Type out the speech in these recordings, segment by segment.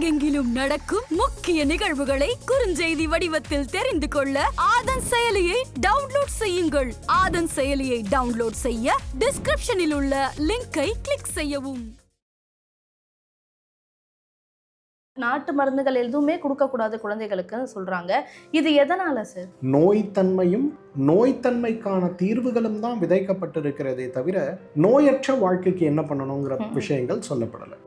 உலகெங்கிலும் நடக்கும் முக்கிய நிகழ்வுகளை குறுஞ்செய்தி வடிவத்தில் தெரிந்து கொள்ள ஆதன் செயலியை டவுன்லோட் செய்யுங்கள். ஆதன் செயலியை டவுன்லோட் செய்ய டிஸ்கிரிப்ஷனில் உள்ள லிங்கை கிளிக் செய்யவும். நாட்டு மருந்துகள் எதுவுமே கொடுக்கக்கூடாது குழந்தைகளுக்கு சொல்றாங்க. இது எதனால சார்? நோய்த்தன்மையும் நோய்த்தன்மைக்கான தீர்வுகளும் தான் விதைக்கப்பட்டிருக்கிறதே தவிர நோயற்ற வாழ்க்கைக்கு என்ன பண்ணணுங்கிற விஷயங்கள் சொல்லப்படலை.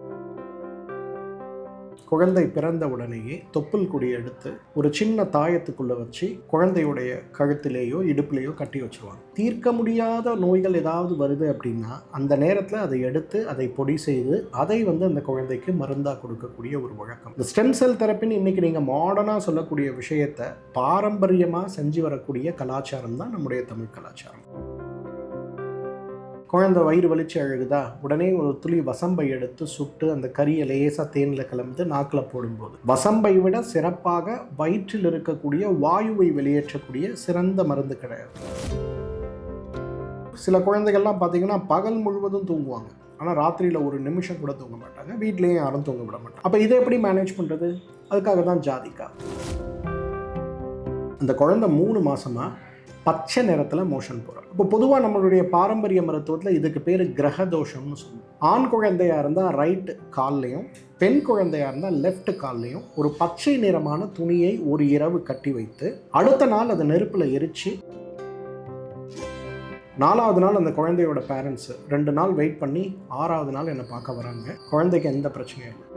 குழந்தை பிறந்த உடனேயே தொப்புள் கொடி எடுத்து ஒரு சின்ன தாயத்துக்குள்ள வச்சு குழந்தையுடைய கழுத்திலேயோ இடுப்புலேயோ கட்டி வச்சுருவாங்க. தீர்க்க முடியாத நோய்கள் ஏதாவது வருது அப்படின்னா அந்த நேரத்தில் அதை எடுத்து அதை பொடி செய்து அதை அந்த குழந்தைக்கு மருந்தாக கொடுக்கக்கூடிய ஒரு வழக்கம். இந்த ஸ்டெம் செல் தெரப்பின்னு இன்னைக்கு நீங்கள் மாடர்னாக சொல்லக்கூடிய விஷயத்தை பாரம்பரியமாக செஞ்சு வரக்கூடிய கலாச்சாரம் தான் நம்முடைய தமிழ் கலாச்சாரம். குழந்தை வயிறு வலிச்சு அழுகுதா, உடனே ஒரு துளி வசம்பை எடுத்து சுட்டு அந்த கறியை லேசாக தேனில் கலந்து நாக்கில் போடும்போது வசம்பை விட சிறப்பாக வயிற்றில் இருக்கக்கூடிய வாயுவை வெளியேற்றக்கூடிய சிறந்த மருந்து கிடையாது. சில குழந்தைகள்லாம் பார்த்தீங்கன்னா பகல் முழுவதும் தூங்குவாங்க, ஆனால் ராத்திரியில் ஒரு நிமிஷம் கூட தூங்க மாட்டாங்க, வீட்லேயும் யாரும் தூங்க விட மாட்டாங்க. அப்போ இதை எப்படி மேனேஜ் பண்ணுறது? அதுக்காக தான் ஜாதிக்கா. அந்த குழந்தை 3 மாதமாக பச்சை நிறத்தில் மோஷன் போகிறார். இப்போ பொதுவாக நம்மளுடைய பாரம்பரிய மருத்துவத்தில் இதுக்கு பேர் கிரக தோஷம்னு சொல்லுவோம். ஆண் குழந்தையாக இருந்தால் ரைட் கால்லையும் பெண் குழந்தையாக இருந்தால் லெஃப்ட் கால்லையும் ஒரு பச்சை நிறமான துணியை ஒரு இரவு கட்டி வைத்து அடுத்த நாள் அதை நெருப்பில் எரித்து 4வது நாள் அந்த குழந்தையோட பேரண்ட்ஸ் 2 நாள் வெயிட் பண்ணி 6வது நாள் என்னை பார்க்க வராங்க. குழந்தைக்கு எந்த பிரச்சனையும் இல்லை.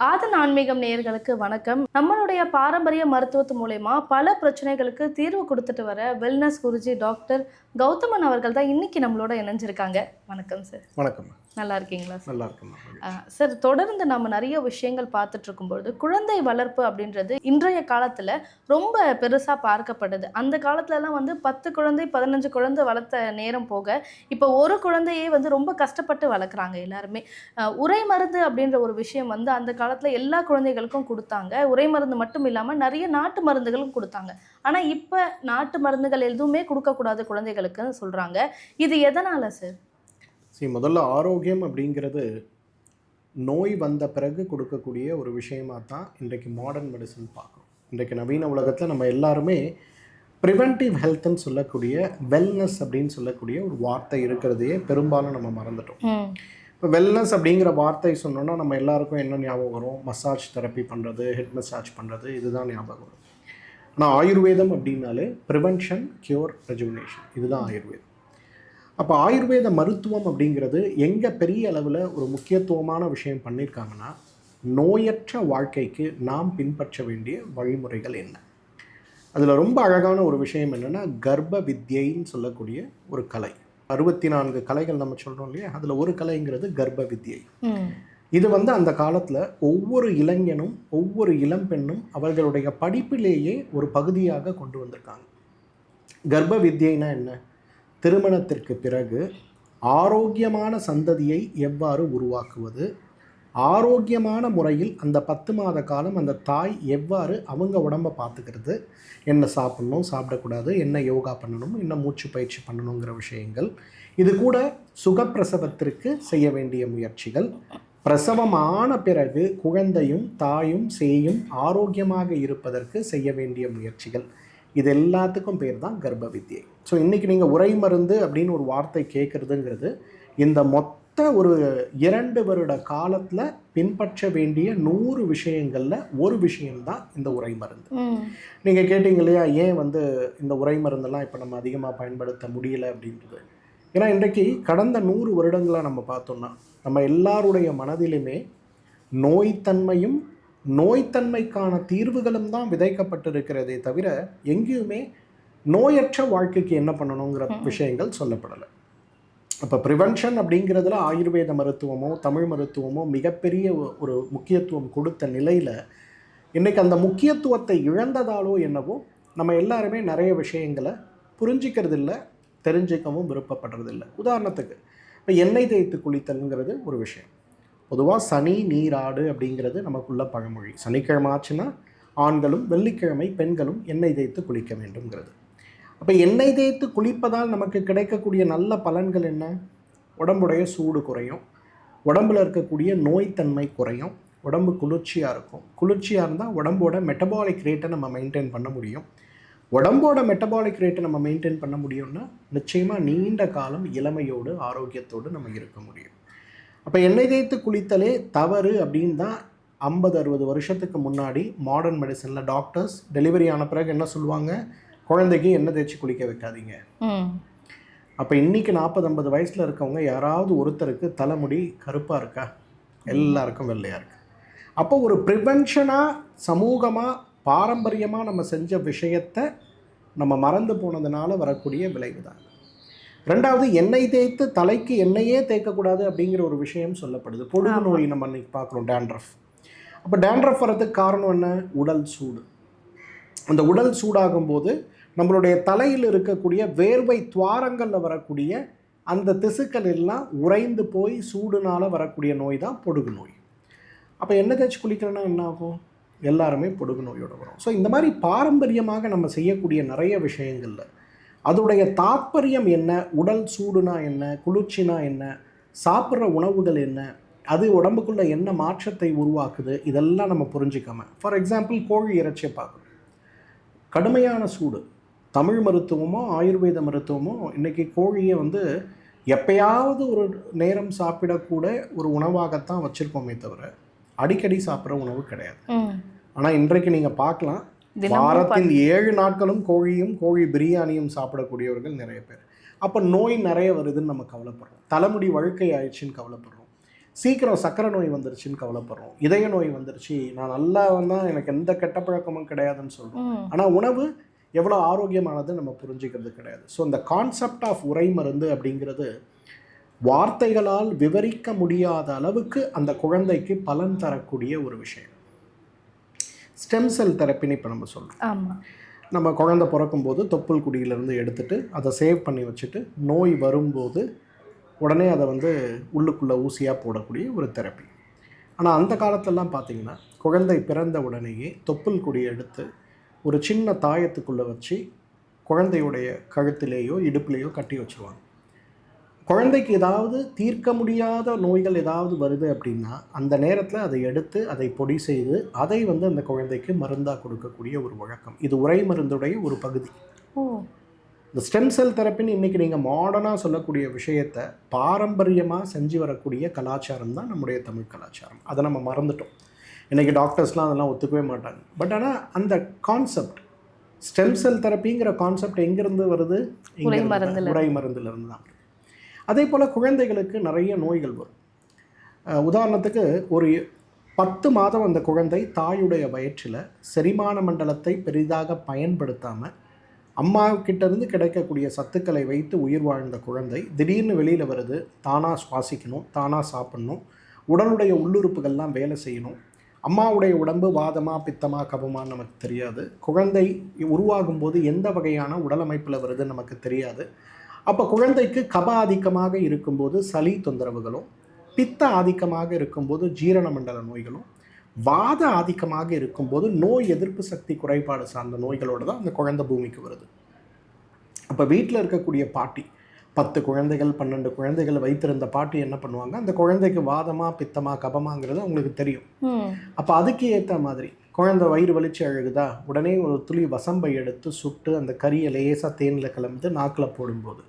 ஆதன் ஆன்மீகம் நேயர்களுக்கு வணக்கம். நம்மளுடைய பாரம்பரிய மருத்துவத்து மூலமா பல பிரச்சனைகளுக்கு தீர்வு கொடுத்துட்டு வர வெல்னஸ் குருஜி டாக்டர் கௌதமன் அவர்கள் தான் இன்னைக்கு நம்மளோட இணைஞ்சிருக்காங்க. வணக்கம் சார். வணக்கம். நல்லா இருக்கீங்களா சார்? நல்லா இருக்கும் சார். தொடர்ந்து நம்ம நிறைய விஷயங்கள் பார்த்துட்டு இருக்கும்பொழுது குழந்தை வளர்ப்பு அப்படின்றது இன்றைய காலத்தில் ரொம்ப பெருசாக பார்க்கப்படுது. அந்த காலத்துலலாம் 10 குழந்தை 15 குழந்தை வளர்த்த நேரம் போக இப்போ ஒரு குழந்தையே ரொம்ப கஷ்டப்பட்டு வளர்க்குறாங்க எல்லாருமே. உரை மருந்து அப்படின்ற ஒரு விஷயம் அந்த காலத்தில் எல்லா குழந்தைகளுக்கும் கொடுத்தாங்க. உரை மருந்து மட்டும் இல்லாமல் நிறைய நாட்டு மருந்துகளும் கொடுத்தாங்க. ஆனால் இப்போ நாட்டு மருந்துகள் எதுவுமே கொடுக்கக்கூடாது குழந்தைகளுக்குன்னு சொல்கிறாங்க. இது எதனால் சார்? முதல்ல ஆரோக்கியம் அப்படிங்கிறது நோய் வந்த பிறகு கொடுக்கக்கூடிய ஒரு விஷயமாக தான் இன்றைக்கு மாடர்ன் மெடிசன் பார்க்குறோம். இன்றைக்கு நவீன உலகத்தில் நம்ம எல்லாருமே ப்ரிவென்டிவ் ஹெல்த்துன்னு சொல்லக்கூடிய வெல்னஸ் அப்படின்னு சொல்லக்கூடிய ஒரு வார்த்தை இருக்கிறதையே பெரும்பாலும் நம்ம மறந்துட்டோம். இப்போ வெல்னஸ் அப்படிங்கிற வார்த்தை சொன்னோன்னா நம்ம எல்லாருக்கும் என்ன ஞாபகம் வரும்? மசாஜ் தெரப்பி பண்ணுறது, ஹெட் மசாஜ் பண்ணுறது, இதுதான் ஞாபகம் வரும். ஆனால் ஆயுர்வேதம் அப்படின்னாலே ப்ரிவென்ஷன், க்யூர், ரெஜுவினேஷன், இதுதான் ஆயுர்வேதம். அப்போ ஆயுர்வேத மருத்துவம் அப்படிங்கிறது எங்கே பெரிய அளவில் ஒரு முக்கியத்துவமான விஷயம் பண்ணியிருக்காங்கன்னா, நோயற்ற வாழ்க்கைக்கு நாம் பின்பற்ற வேண்டிய வழிமுறைகள் என்ன. அதில் ரொம்ப அழகான ஒரு விஷயம் என்னென்னா, கர்ப்ப வித்யைன்னு சொல்லக்கூடிய ஒரு கலை. 64 கலைகள் நம்ம சொல்கிறோம் இல்லையா, அதில் ஒரு கலைங்கிறது கர்ப்ப வித்யை. இது அந்த காலத்தில் ஒவ்வொரு இளைஞனும் ஒவ்வொரு இளம்பெண்ணும் அவர்களுடைய படிப்பிலேயே ஒரு பகுதியாக கொண்டு வந்திருக்காங்க. கர்ப்ப வித்யைனா என்ன? திருமணத்திற்கு பிறகு ஆரோக்கியமான சந்ததியை எவ்வாறு உருவாக்குவது, ஆரோக்கியமான முறையில் அந்த 10 மாத காலம் அந்த தாய் எவ்வாறு அவங்க உடம்பை பார்த்துக்கிறது, என்ன சாப்பிடணும், சாப்பிடக்கூடாது, என்ன யோகா பண்ணணும், என்ன மூச்சு பயிற்சி பண்ணணுங்கிற விஷயங்கள். இது கூட சுகப்பிரசவத்திற்கு செய்ய வேண்டிய முயற்சிகள், பிரசவமான பிறகு குழந்தையும் தாயும் சேயும் ஆரோக்கியமாக இருப்பதற்கு செய்ய வேண்டிய முயற்சிகள், இது எல்லாத்துக்கும் பேர் தான் கர்ப்ப வித்யை. ஸோ இன்றைக்கி நீங்கள் உரை மருந்து அப்படின்னு ஒரு வார்த்தை கேட்குறதுங்கிறது இந்த மொத்த ஒரு 2 வருட காலத்தில் பின்பற்ற வேண்டிய 100 விஷயங்களில் ஒரு விஷயம்தான் இந்த உரை மருந்து. நீங்கள் கேட்டீங்க இல்லையா, ஏன் இந்த உரை மருந்தெல்லாம் இப்போ நம்ம அதிகமாக பயன்படுத்த முடியலை அப்படின்றது. ஏன்னா இன்றைக்கு கடந்த 100 வருடங்களாக நம்ம பார்த்தோம்னா நம்ம எல்லாருடைய மனதிலுமே நோய்த்தன்மையும் நோய்த்தன்மைக்கான தீர்வுகளும் தான் விதைக்கப்பட்டிருக்கிறதே தவிர எங்கேயுமே நோயற்ற வாழ்க்கைக்கு என்ன பண்ணணுங்கிற விஷயங்கள் சொல்லப்படலை. அப்போ ப்ரிவென்ஷன் அப்படிங்கிறதுல ஆயுர்வேத மருத்துவமோ தமிழ் மருத்துவமோ மிகப்பெரிய ஒரு முக்கியத்துவம் கொடுத்த நிலையில் இன்றைக்கி அந்த முக்கியத்துவத்தை இழந்ததாலோ என்னவோ நம்ம எல்லாருமே நிறைய விஷயங்களை புரிஞ்சிக்கிறதில்லை, தெரிஞ்சிக்கவும் விருப்பப்படுறதில்லை. உதாரணத்துக்கு இப்போ எண்ணெய் தேய்த்து குளித்தல்ங்கிறது ஒரு விஷயம். பொதுவாக சனி நீராடு அப்படிங்கிறது நமக்குள்ள பழமொழி. சனிக்கிழமை ஆச்சுன்னா ஆண்களும் வெள்ளிக்கிழமை பெண்களும் எண்ணெய் தேய்த்து குளிக்க வேண்டும்ங்கிறது. அப்போ எண்ணெய் தேய்த்து குளிப்பதால் நமக்கு கிடைக்கக்கூடிய நல்ல பலன்கள் என்ன? உடம்புடைய சூடு குறையும், உடம்புல இருக்கக்கூடிய நோய்த்தன்மை குறையும், உடம்பு குளிர்ச்சியாக இருக்கும். குளிர்ச்சியாக இருந்தால் உடம்போட மெட்டபாலிக் ரேட்டை நம்ம மெயின்டைன் பண்ண முடியும். உடம்போட மெட்டபாலிக் ரேட்டை நம்ம மெயின்டைன் பண்ண முடியும்னா நிச்சயமாக நீண்ட காலம் இளமையோடு ஆரோக்கியத்தோடு நம்ம இருக்க முடியும். அப்போ எண்ணெய் தேய்த்து குளித்தலே தவறு அப்படின்னு தான் 50-60 வருஷத்துக்கு முன்னாடி மாடர்ன் மெடிசனில் டாக்டர்ஸ் டெலிவரி ஆன பிறகு என்ன சொல்லுவாங்க, குழந்தைக்கு எண்ணெய் தேய்ச்சி குளிக்க வைக்காதீங்க. அப்போ இன்றைக்கி 40-50 வயசில் இருக்கவங்க யாராவது ஒருத்தருக்கு தலைமுடி கருப்பாக இருக்கா? எல்லாருக்கும் வெள்ளையாக இருக்கு. அப்போ ஒரு ப்ரிவென்ஷனாக சமூகமாக பாரம்பரியமாக நம்ம செஞ்ச விஷயத்தை நம்ம மறந்து போனதுனால வரக்கூடிய விளைவு தான். ரெண்டாவது, எண்ணெய் தேய்த்து தலைக்கு எண்ணெயே தேய்க்கக்கூடாது அப்படிங்கிற ஒரு விஷயம் சொல்லப்படுது. பொடுகு நோய் நம்ம இன்னைக்கு பார்க்குறோம், டேண்ட்ரஃப். அப்போ டேண்ட்ரஃப் வரதுக்கு காரணம் என்ன? உடல் சூடு. அந்த உடல் சூடாகும்போது நம்மளுடைய தலையில் இருக்கக்கூடிய வேர்வை துவாரங்களில் வரக்கூடிய அந்த திசுக்கள் எல்லாம் உறைந்து போய் சூடுனால் வரக்கூடிய நோய் தான் பொடுகு நோய். அப்போ எண்ணெய் தேய்ச்சி குளிக்கிறேன்னா என்ன ஆகும்? எல்லாருமே பொடுகு நோயோடு வரும். ஸோ இந்த மாதிரி பாரம்பரியமாக நம்ம செய்யக்கூடிய நிறைய விஷயங்களில் அதோடைய தாற்பயம் என்ன, உடல் சூடுனா என்ன, குளிர்ச்சினா என்ன, சாப்பிட்ற உணவுகள் என்ன, அது உடம்புக்குள்ளே என்ன மாற்றத்தை உருவாக்குது, இதெல்லாம் நம்ம புரிஞ்சிக்காம. ஃபார் எக்ஸாம்பிள், கோழி இறைச்சியை பார்க்கணும். கடுமையான சூடு. தமிழ் மருத்துவமோ ஆயுர்வேத மருத்துவமோ இன்றைக்கி கோழியை எப்பயாவது ஒரு நேரம் சாப்பிடக்கூட ஒரு உணவாகத்தான் வச்சுருக்கோமே தவிர அடிக்கடி சாப்பிட்ற உணவு கிடையாது. ஆனால் இன்றைக்கு நீங்கள் பார்க்கலாம், வாரத்தில் 7 நாட்களும் கோழியும் கோழி பிரியாணியும் சாப்பிடக்கூடியவர்கள் நிறைய பேர். அப்போ நோய் நிறைய வருதுன்னு நம்ம கவலைப்படுறோம். தலைமுடி வழுக்கை ஆயிடுச்சுன்னு கவலைப்படுறோம். சீக்கிரம் சக்கரை நோய் வந்துருச்சுன்னு கவலைப்படுறோம். இதய நோய் வந்துருச்சு, நான் நல்லா வந்தால் எனக்கு எந்த கெட்ட பழக்கமும் கிடையாதுன்னு சொல்கிறோம். ஆனால் உணவு எவ்வளோ ஆரோக்கியமானது நம்ம புரிஞ்சிக்கிறது கிடையாது. ஸோ இந்த கான்செப்ட் ஆஃப் உரை மருந்து அப்படிங்கிறது வார்த்தைகளால் விவரிக்க முடியாத அளவுக்கு அந்த குழந்தைக்கு பலன் தரக்கூடிய ஒரு விஷயம். ஸ்டெம் செல் தெரப்பின்னு இப்போ நம்ம சொல்கிறோம். நம்ம குழந்தை பிறக்கும்போது தொப்புள் குடியிலேருந்து எடுத்துகிட்டு அதை சேவ் பண்ணி வச்சுட்டு நோய் வரும்போது உடனே அதை உள்ளுக்குள்ளே ஊசியாக போடக்கூடிய ஒரு தெரப்பி. ஆனால் அந்த காலத்திலலாம் பார்த்திங்கன்னா குழந்தை பிறந்த உடனேயே தொப்புள் குடியை எடுத்து ஒரு சின்ன தாயத்துக்குள்ளே வச்சு குழந்தையுடைய கழுத்திலேயோ இடுப்புலேயோ கட்டி வச்சுருவாங்க. குழந்தைக்கு ஏதாவது தீர்க்க முடியாத நோய்கள் ஏதாவது வருது அப்படின்னா அந்த நேரத்தில் அதை எடுத்து அதை பொடி செய்து அதை அந்த குழந்தைக்கு மருந்தாக கொடுக்கக்கூடிய ஒரு வழக்கம். இது உரை மருந்துடைய ஒரு பகுதி. இந்த ஸ்டெம் செல் தெரப்பின்னு இன்றைக்கி நீங்கள் மாடர்னாக சொல்லக்கூடிய விஷயத்தை பாரம்பரியமாக செஞ்சு வரக்கூடிய கலாச்சாரம் தான் நம்முடைய தமிழ் கலாச்சாரம். அதை நம்ம மறந்துட்டோம். இன்றைக்கி டாக்டர்ஸ்லாம் அதெல்லாம் ஒத்துக்கவே மாட்டாங்க. பட் ஆனால் அந்த கான்செப்ட் ஸ்டெம் செல் தெரப்பிங்கிற கான்செப்ட் எங்கேருந்து வருது? உரை மருந்துலேருந்து தான். அதே போல் குழந்தைகளுக்கு நிறைய நோய்கள் வரும். உதாரணத்துக்கு ஒரு 10 மாதம் அந்த குழந்தை தாயுடைய வயிற்றில் செரிமான மண்டலத்தை பெரிதாக பயன்படுத்தாமல் அம்மாக்கிட்டேருந்து கிடைக்கக்கூடிய சத்துக்களை வைத்து உயிர் வாழ்ந்த குழந்தை திடீர்னு வெளியில் வருது. தானாக சுவாசிக்கணும், தானாக சாப்பிட்ணும், உடலுடைய உள்ளுறுப்புகள்லாம் வேலை செய்யணும். அம்மாவுடைய உடம்பு வாதமா பித்தமா கபமான்னு நமக்கு தெரியாது. குழந்தை உருவாகும் போது எந்த வகையான உடல் அமைப்பில் வருதுன்னு நமக்கு தெரியாது. அப்போ குழந்தைக்கு கப ஆதிக்கமாக இருக்கும்போது சளி தொந்தரவுகளும், பித்த ஆதிக்கமாக இருக்கும்போது ஜீரண மண்டல நோய்களும், வாத ஆதிக்கமாக இருக்கும்போது நோய் எதிர்ப்பு சக்தி குறைபாடு சார்ந்த நோய்களோடு தான் அந்த குழந்தை பூமிக்கு வருது. அப்போ வீட்டில் இருக்கக்கூடிய பாட்டி 10 குழந்தைகள் 12 குழந்தைகள் வைத்திருந்த பாட்டி என்ன பண்ணுவாங்க, அந்த குழந்தைக்கு வாதமா பித்தமா கபமாங்கிறது அவங்களுக்கு தெரியும். அப்போ அதுக்கு ஏற்ற மாதிரி குழந்தை வயிறு வலிச்சு அழுகுதா, உடனே ஒரு துளி வசம்பை எடுத்து சுட்டு அந்த கறியை லேசாக தேனில் கலந்து நாக்கில் போடும்போது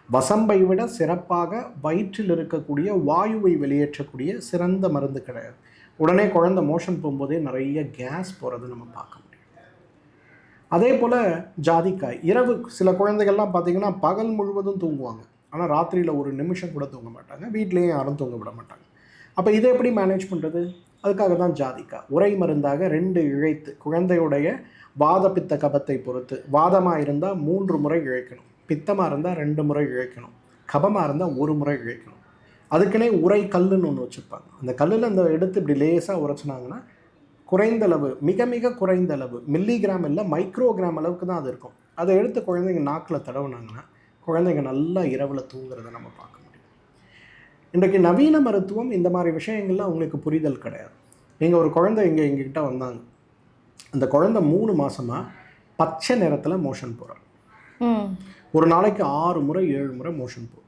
வசம்பை விட சிறப்பாக வயிற்றில் இருக்கக்கூடிய வாயுவை வெளியேற்றக்கூடிய சிறந்த மருந்து கிடையாது. உடனே குழந்தை மோஷன் போகும்போதே நிறைய கேஸ் போகிறது நம்ம பார்க்க முடியும். அதே போல் ஜாதிக்காய். இரவு சில குழந்தைகள்லாம் பார்த்திங்கன்னா பகல் முழுவதும் தூங்குவாங்க, ஆனால் ராத்திரியில் ஒரு நிமிஷம் கூட தூங்க மாட்டாங்க. வீட்லேயும் யாரும் தூங்க விட மாட்டாங்க. அப்போ இதை எப்படி மேனேஜ் பண்ணுறது? அதுக்காக தான் ஜாதிக்காய் உரை மருந்தாக 2 இழைத்து குழந்தையுடைய வாத பித்த கபத்தை பொறுத்து, வாதமாக இருந்தால் 3 முறை இழைக்கணும், பித்தமாக இருந்தால் 2 முறை இழைக்கணும், கபமாக இருந்தால் 1 முறை இழைக்கணும். அதுக்குன்னே உரை கல்லுன்னு ஒன்று வச்சுருப்பாங்க. அந்த கல்லில் அந்த எடுத்து இப்படி லேசாக உரைச்சினாங்கன்னா குறைந்த அளவு, மிக மிக குறைந்த அளவு, மில்லிகிராம் இல்லை மைக்ரோகிராம் அளவுக்கு தான் அது இருக்கும். அதை எடுத்து குழந்தைங்க நாக்கில் தடவுனாங்கன்னா குழந்தைங்க நல்லா இரவில் தூங்குறதை நம்ம பார்க்க முடியும். இன்றைக்கு நவீன மருத்துவம் இந்த மாதிரி விஷயங்கள்லாம் அவங்களுக்கு புரிதல் கிடையாது. நீங்கள் ஒரு குழந்தை எங்ககிட்ட வந்தாங்க, அந்த குழந்தை 3 மாதமாக பச்சை நிறத்தில் மோஷன் போகிறாங்க. ஒரு நாளைக்கு 6 முறை 7 முறை மோஷன் போகும்.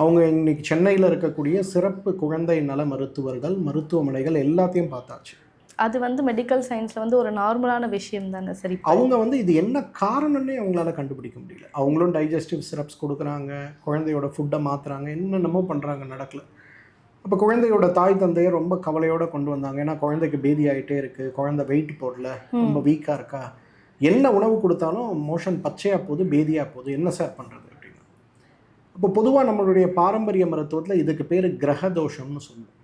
அவங்க இன்னைக்கு சென்னையில் இருக்கக்கூடிய சிறப்பு குழந்தை நல மருத்துவர்கள், மருத்துவமனைகள் எல்லாத்தையும் பார்த்தாச்சு. அது வந்து மெடிக்கல் சயின்ஸில் வந்து ஒரு நார்மலான விஷயம் தானே. சரி, அவங்க வந்து இது என்ன காரணம்னே அவங்களால கண்டுபிடிக்க முடியல. அவங்களும் டைஜஸ்டிவ் சிரப்ஸ் கொடுக்குறாங்க, குழந்தையோட ஃபுட்டை மாற்றுறாங்க, என்னென்னமோ பண்ணுறாங்க, நடக்கல. அப்போ குழந்தையோட தாய் தந்தையை ரொம்ப கவலையோடு கொண்டு வந்தாங்க. ஏன்னா குழந்தைக்கு பேதி ஆகிட்டே இருக்குது, குழந்தை வெயிட் போடல, ரொம்ப வீக்காக இருக்கா, என்ன உணவு கொடுத்தாலும் மோஷன் பச்சையாக போகுது, பேதியாக போகுது, என்ன சார் பண்ணுறது அப்படின்னு. அப்போ பொதுவாக நம்மளுடைய பாரம்பரிய மருத்துவத்தில் இதுக்கு பேர் கிரகதோஷம்னு சொல்லுவோம்.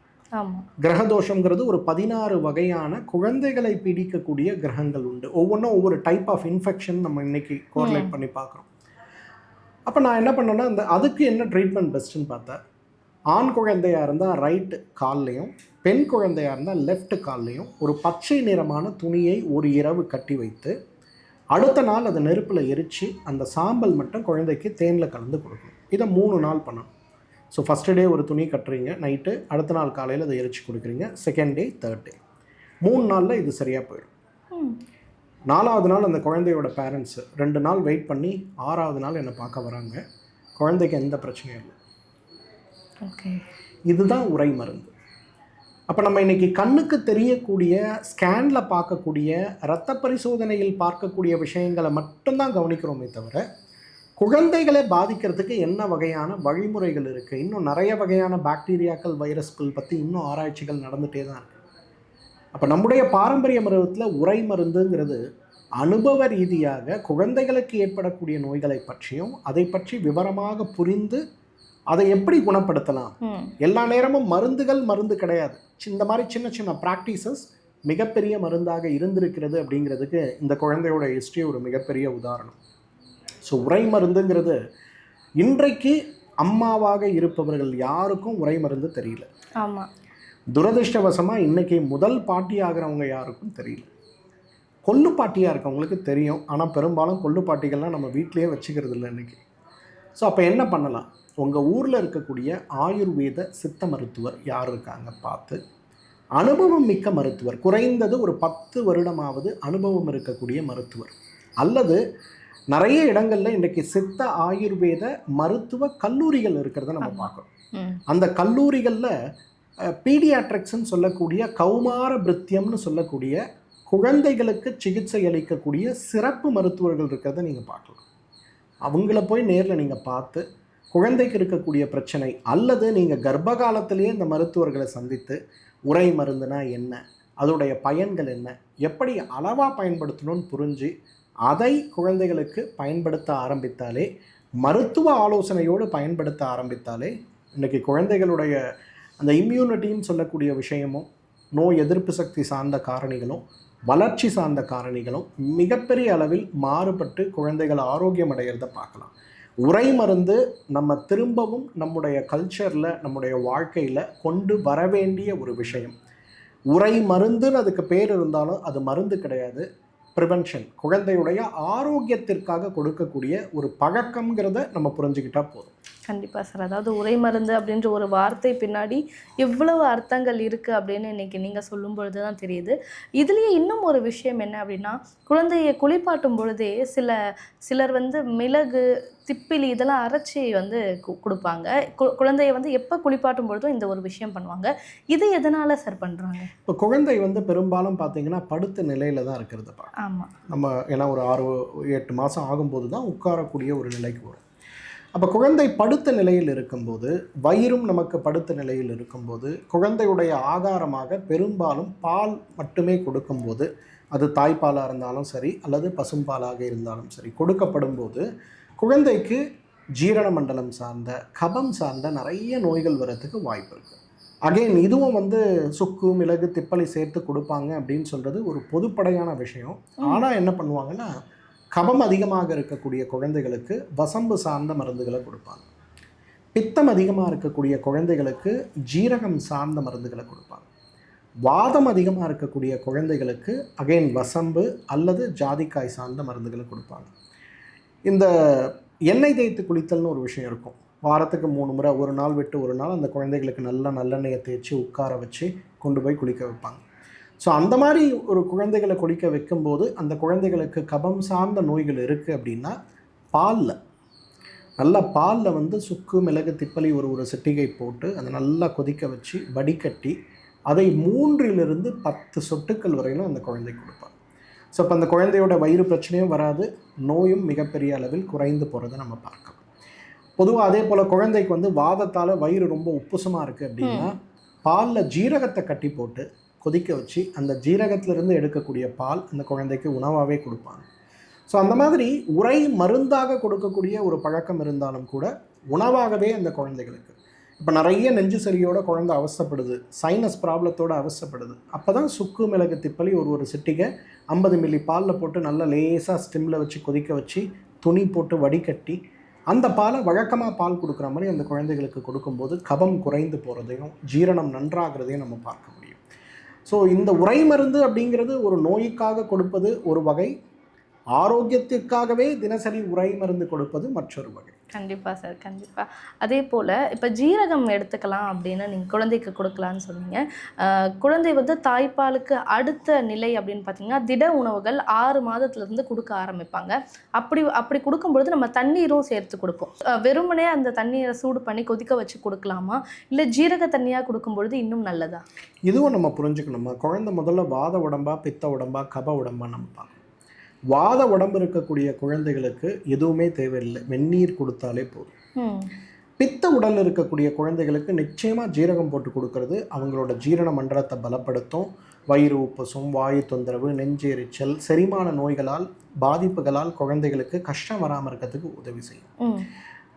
கிரகதோஷங்கிறது ஒரு 16 வகையான குழந்தைகளை பீடிக்கக்கூடிய கிரகங்கள் உண்டு. ஒவ்வொன்றும் ஒவ்வொரு டைப் ஆஃப் இன்ஃபெக்ஷன் நம்ம இன்னைக்கு கோரிலேட் பண்ணி பார்க்குறோம். அப்போ நான் என்ன பண்ணேன்னா, அதுக்கு என்ன ட்ரீட்மெண்ட் பெஸ்ட்டுன்னு பார்த்தேன். ஆண் குழந்தையாக இருந்தால் ரைட் கால்லையும், பெண் குழந்தையாக இருந்தால் லெஃப்ட் கால்லையும் ஒரு பச்சை நிறமான துணியை ஒரு இரவு கட்டி வைத்து அடுத்த நாள் அதை நெருப்பில் எரித்து அந்த சாம்பல் மட்டும் குழந்தைக்கு தேனில் கலந்து கொடுக்கணும். இதை 3 நாள் பண்ணணும். ஸோ ஃபஸ்ட்டு டே ஒரு துணி கட்டுறீங்க நைட்டு, அடுத்த நாள் காலையில் அதை எரிச்சு கொடுக்குறீங்க, செகண்ட் டே, தேர்ட் டே, 3 நாளில் இது சரியாக போயிடும். 4வது நாள் அந்த குழந்தையோட பேரண்ட்ஸு 2 நாள் வெயிட் பண்ணி 6வது நாள் என்னை பார்க்க வராங்க. குழந்தைக்கு எந்த பிரச்சனையும் இல்லை. இதுதான் உரை மருந்து. அப்போ நம்ம இன்றைக்கி கண்ணுக்கு தெரியக்கூடிய, ஸ்கேனில் பார்க்கக்கூடிய, இரத்த பரிசோதனையில் பார்க்கக்கூடிய விஷயங்களை மட்டும்தான் கவனிக்கிறோமே தவிர குழந்தைகளை பாதிக்கிறதுக்கு என்ன வகையான வழிமுறைகள் இருக்குது, இன்னும் நிறைய வகையான பாக்டீரியாக்கள், வைரஸ்கள் பற்றி இன்னும் ஆராய்ச்சிகள் நடந்துகிட்டே தான் இருக்குது. அப்போ நம்முடைய பாரம்பரிய மருத்துவத்தில் உரை மருந்துங்கிறது அனுபவ ரீதியாக குழந்தைகளுக்கு ஏற்படக்கூடிய நோய்களை பற்றியும் அதை பற்றி விவரமாக புரிந்து அதை எப்படி குணப்படுத்தலாம். எல்லா நேரமும் மருந்து கிடையாது. இந்த மாதிரி சின்ன சின்ன ப்ராக்டிசஸ் மிகப்பெரிய மருந்தாக இருந்திருக்கிறது அப்படிங்கிறதுக்கு இந்த குழந்தையோட ஹிஸ்ட்ரி ஒரு மிகப்பெரிய உதாரணம். ஸோ உரை மருந்துங்கிறது இன்றைக்கு அம்மாவாக இருப்பவர்கள் யாருக்கும் உரை மருந்து தெரியல. ஆமாம், துரதிருஷ்டவசமாக இன்றைக்கி முதல் பாட்டி ஆகிறவங்க யாருக்கும் தெரியல. கொள்ளு பாட்டியாக இருக்கவங்களுக்கு தெரியும், ஆனால் பெரும்பாலும் கொள்ளு பாட்டிகள்லாம் நம்ம வீட்டிலையே வச்சுக்கிறது இல்லை இன்றைக்கி. ஸோ அப்போ என்ன பண்ணலாம், உங்கள் ஊரில் இருக்கக்கூடிய ஆயுர்வேத சித்த மருத்துவர் யார் இருக்காங்க பார்த்து, அனுபவம் மிக்க மருத்துவர், குறைந்தது ஒரு 10 வருடமாவது அனுபவம் இருக்கக்கூடிய மருத்துவர், அல்லது நிறைய இடங்களில் இன்றைக்கி சித்த ஆயுர்வேத மருத்துவ கல்லூரிகள் இருக்கிறத நம்ம பார்க்குறோம். அந்த கல்லூரிகளில் பீடியாட்ரிக்ஸ்ன்னு சொல்லக்கூடிய, கௌமார பிரித்தியம்னு சொல்லக்கூடிய குழந்தைகளுக்கு சிகிச்சை அளிக்கக்கூடிய சிறப்பு மருத்துவர்கள் இருக்கிறத நீங்கள் பார்க்கலாம். அவங்கள போய் நேரில் நீங்கள் பார்த்து குழந்தைக்கு இருக்கக்கூடிய பிரச்சனை, அல்லது நீங்கள் கர்ப்ப காலத்திலேயே இந்த மருத்துவர்களை சந்தித்து உரை மருந்துனா என்ன, அதோடைய பயன்கள் என்ன, எப்படி அளவாக பயன்படுத்தணும்னு புரிஞ்சு அதை குழந்தைகளுக்கு பயன்படுத்த ஆரம்பித்தாலே, மருத்துவ ஆலோசனையோடு பயன்படுத்த ஆரம்பித்தாலே, இன்றைக்கி குழந்தைகளுடைய அந்த இம்யூனிட்டின்னு சொல்லக்கூடிய விஷயமும், நோய் எதிர்ப்பு சக்தி சார்ந்த காரணிகளும், வளர்ச்சி சார்ந்த காரணிகளும் மிகப்பெரிய அளவில் மாறுபட்டு குழந்தைகள் ஆரோக்கியம் அடைகிறத பார்க்கலாம். உரை மருந்து நம்ம திரும்பவும் நம்முடைய கல்ச்சரில், நம்முடைய வாழ்க்கையில் கொண்டு வர வேண்டிய ஒரு விஷயம். உரை மருந்துன்னு அதுக்கு பேர் இருந்தாலும் அது மருந்து கிடையாது, ப்ரிவென்ஷன், குழந்தையுடைய ஆரோக்கியத்திற்காக கொடுக்கக்கூடிய ஒரு பழக்கம்ங்கிறத நம்ம புரிஞ்சுக்கிட்டால் போதும். கண்டிப்பாக சார். அதாவது உரை மருந்து அப்படின்ற ஒரு வார்த்தை பின்னாடி எவ்வளவு அர்த்தங்கள் இருக்குது அப்படின்னு இன்றைக்கி நீங்கள் சொல்லும் பொழுது தான் தெரியுது. இதுலேயே இன்னும் ஒரு விஷயம் என்ன அப்படின்னா, குழந்தையை குளிப்பாட்டும் பொழுதே சிலர் வந்து மிளகு, திப்பிலி இதெல்லாம் அரைச்சி வந்து கொடுப்பாங்க. குழந்தையை வந்து எப்போ குளிப்பாட்டும் பொழுதும் இந்த ஒரு விஷயம் பண்ணுவாங்க. இது எதனால் சார் பண்ணுறாங்க? இப்போ குழந்தை வந்து பெரும்பாலும் பார்த்தீங்கன்னா படுத்த நிலையில் தான் இருக்கிறது. ஆமாம், நம்ம ஏன்னா ஒரு 6-8 மாதம் ஆகும்போது தான் உட்காரக்கூடிய ஒரு நிலைக்கு வரும். அப்போ குழந்தை படுத்த நிலையில் இருக்கும்போது, வயிறும் நமக்கு படுத்த நிலையில் இருக்கும்போது, குழந்தையுடைய ஆகாரமாக பெரும்பாலும் பால் மட்டுமே கொடுக்கும்போது, அது தாய்ப்பாலாக இருந்தாலும் சரி அல்லது பசும்பாலாக இருந்தாலும் சரி கொடுக்கப்படும் போது குழந்தைக்கு ஜீரண மண்டலம் சார்ந்த, கபம் சார்ந்த நிறைய நோய்கள் வரத்துக்கு வாய்ப்பு இருக்குது. அகெயின் இதுவும் வந்து சுக்கு, மிளகு, திப்பலி சேர்த்து கொடுப்பாங்க அப்படின்னு சொல்கிறது ஒரு பொதுப்படையான விஷயம். ஆனால் என்ன பண்ணுவாங்கன்னா, கபம் அதிகமாக இருக்கக்கூடிய குழந்தைகளுக்கு வசம்பு சார்ந்த மருந்துகளை கொடுப்பாங்க. பித்தம் அதிகமாக இருக்கக்கூடிய குழந்தைகளுக்கு ஜீரகம் சார்ந்த மருந்துகளை கொடுப்பாங்க. வாதம் அதிகமாக இருக்கக்கூடிய குழந்தைகளுக்கு அகைன் வசம்பு அல்லது ஜாதிக்காய் சார்ந்த மருந்துகளை கொடுப்பாங்க. இந்த எண்ணெய் தேய்த்து குளித்தல்னு ஒரு விஷயம் இருக்கும். வாரத்துக்கு 3 முறை, ஒரு நாள் விட்டு ஒரு நாள் அந்த குழந்தைகளுக்கு நல்லெண்ணெயை தேய்ச்சி உட்கார வச்சு கொண்டு போய் குளிக்க வைப்பாங்க. ஸோ அந்த மாதிரி ஒரு குழந்தைகளை குளிக்க வைக்கும்போது அந்த குழந்தைகளுக்கு கபம் சார்ந்த நோய்கள் இருக்குது அப்படின்னா, நல்லா பாலில் வந்து சுக்கு மிளகு திப்பலி ஒரு சிட்டிகை போட்டு அதை நல்லா கொதிக்க வச்சு வடிகட்டி அதை 3 to 10 சொட்டுக்கள் வரையிலும் அந்த குழந்தைக்கு கொடுப்பாங்க. ஸோ அப்போ அந்த குழந்தையோட வயிறு பிரச்சனையும் வராது, நோயும் மிகப்பெரிய அளவில் குறைந்து போகிறத நம்ம பார்க்கலாம். பொதுவாக அதே போல் குழந்தைக்கு வந்து வாதத்தால் வயிறு ரொம்ப உப்புசமாக இருக்குது அப்படின்னா பாலில் ஜீரகத்தை கட்டி போட்டு கொதிக்க வச்சு அந்த ஜீரகத்திலிருந்து எடுக்கக்கூடிய பால் அந்த குழந்தைக்கு உணவாகவே கொடுப்பாங்க. ஸோ அந்த மாதிரி உரை மருந்தாக கொடுக்கக்கூடிய ஒரு பழக்கம் இருந்தாலும் கூட உணவாகவே அந்த குழந்தைகளுக்கு இப்போ நிறைய நெஞ்சு சரியோட குழந்தை அவசப்படுது, சைனஸ் ப்ராப்ளத்தோடு அவசப்படுது, அப்போ தான் சுக்கு மிளகு திப்பலி ஒரு சிட்டிகை 50 மில்லி பாலில் போட்டு நல்லா லேசாக ஸ்டிம்மில் வச்சு கொதிக்க வச்சு துணி போட்டு வடிகட்டி அந்த பாலை வழக்கமாக பால் கொடுக்குற மாதிரி அந்த குழந்தைகளுக்கு கொடுக்கும்போது கபம் குறைந்து போகிறதையும் ஜீரணம் நன்றாகிறதையும் நம்ம பார்க்க முடியும். ஸோ இந்த உரை மருந்து அப்படிங்கிறது ஒரு நோய்க்காக கொடுப்பது ஒரு வகை, ஆரோக்கியத்திற்காகவே தினசரி உரை மருந்து கொடுப்பது மற்றொரு வகை. கண்டிப்பாக சார், கண்டிப்பாக. அதே போல் இப்போ ஜீரகம் எடுத்துக்கலாம் அப்படின்னு நீங்கள் குழந்தைக்கு கொடுக்கலான்னு சொன்னீங்க. குழந்தை வந்து தாய்ப்பாலுக்கு அடுத்த நிலை அப்படின்னு பார்த்தீங்கன்னா திட உணவுகள் 6 மாதத்துலேருந்து கொடுக்க ஆரம்பிப்பாங்க. அப்படி கொடுக்கும்பொழுது நம்ம தண்ணீரும் சேர்த்து கொடுப்போம். வெறுமனே அந்த தண்ணீரை சூடு பண்ணி கொதிக்க வச்சு கொடுக்கலாமா, இல்லை ஜீரக தண்ணியாக கொடுக்கும்பொழுது இன்னும் நல்லதா? இதுவும் நம்ம புரிஞ்சுக்கணுமா, குழந்தை முதல்ல வாத உடம்பா பித்த உடம்பா கப உடம்பா நம்ம பார்க்கணும். வாத உடம்பு இருக்கக்கூடிய குழந்தைகளுக்கு எதுவுமே தேவையில்லை, வெந்நீர் கொடுத்தாலே போதும். பித்த உடல் இருக்கக்கூடிய குழந்தைகளுக்கு நிச்சயமாக ஜீரகம் போட்டு கொடுக்கறது அவங்களோட ஜீரண மண்டலத்தை பலப்படுத்தும். வயிறு உப்புசம், வாயு தொந்தரவு, நெஞ்செரிச்சல், செரிமான நோய்களால் பாதிப்புகளால் குழந்தைகளுக்கு கஷ்டம் வராமல் இருக்கிறதுக்கு உதவி செய்யும்.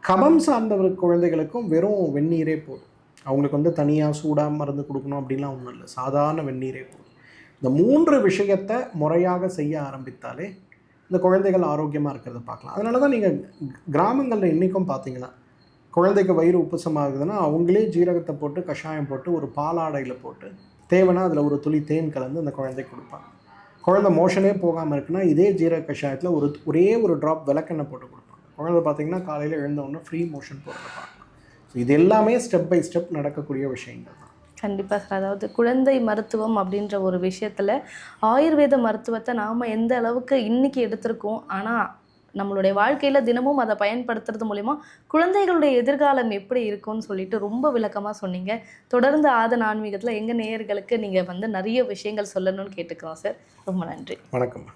கபம் சார்ந்த குழந்தைகளுக்கும் வெறும் வெந்நீரே போதும். அவங்களுக்கு வந்து தனியாக சூடாக மருந்து கொடுக்கணும் அப்படின்லாம் ஒன்றும் இல்லை, சாதாரண வெந்நீரே போதும். இந்த 3 விஷயத்தை முறையாக செய்ய ஆரம்பித்தாலே இந்த குழந்தைகள் ஆரோக்கியமாக இருக்கிறத பார்க்கலாம். அதனால தான் நீங்கள் கிராமங்களில் இன்றைக்கும் பார்த்தீங்கன்னா குழந்தைக்கு வயிறு உப்புசமாகுதுன்னா அவங்களே ஜீரகத்தை போட்டு கஷாயம் போட்டு ஒரு பாலாடையில் போட்டு தேவைன்னா அதில் ஒரு துளி தேன் கலந்து அந்த குழந்தைக்கு கொடுப்பாங்க. குழந்தை மோஷனே போகாமல் இருக்குன்னா இதே ஜீரக கஷாயத்தில் ஒரே ஒரு ட்ராப் விளக்கெண்ணெய் போட்டு கொடுப்பாங்க. குழந்தை பார்த்திங்கன்னா காலையில் எழுந்தவுடனே ஃப்ரீ மோஷன் போகிறத பார்க்கலாம். ஸோ இது எல்லாமே ஸ்டெப் பை ஸ்டெப் நடக்கக்கூடிய விஷயங்கள் தான். கண்டிப்பாக சார். அதாவது குழந்தை மருத்துவம் அப்படின்ற ஒரு விஷயத்தில் ஆயுர்வேத மருத்துவத்தை நாம் எந்த அளவுக்கு இன்றைக்கி எடுத்திருக்கோம், ஆனால் நம்மளுடைய வாழ்க்கையில் தினமும் அதை பயன்படுத்துறது மூலிமா குழந்தைகளுடைய எதிர்காலம் எப்படி இருக்கும்னு சொல்லிட்டு ரொம்ப விளக்கமாக சொன்னீங்க. தொடர்ந்து ஆதன் ஆன்மீகத்தில் எங்கள் நேயர்களுக்கு நீங்கள் வந்து நிறைய விஷயங்கள் சொல்லணும்னு கேட்டுக்கிறோம் சார். ரொம்ப நன்றி. வணக்கம்.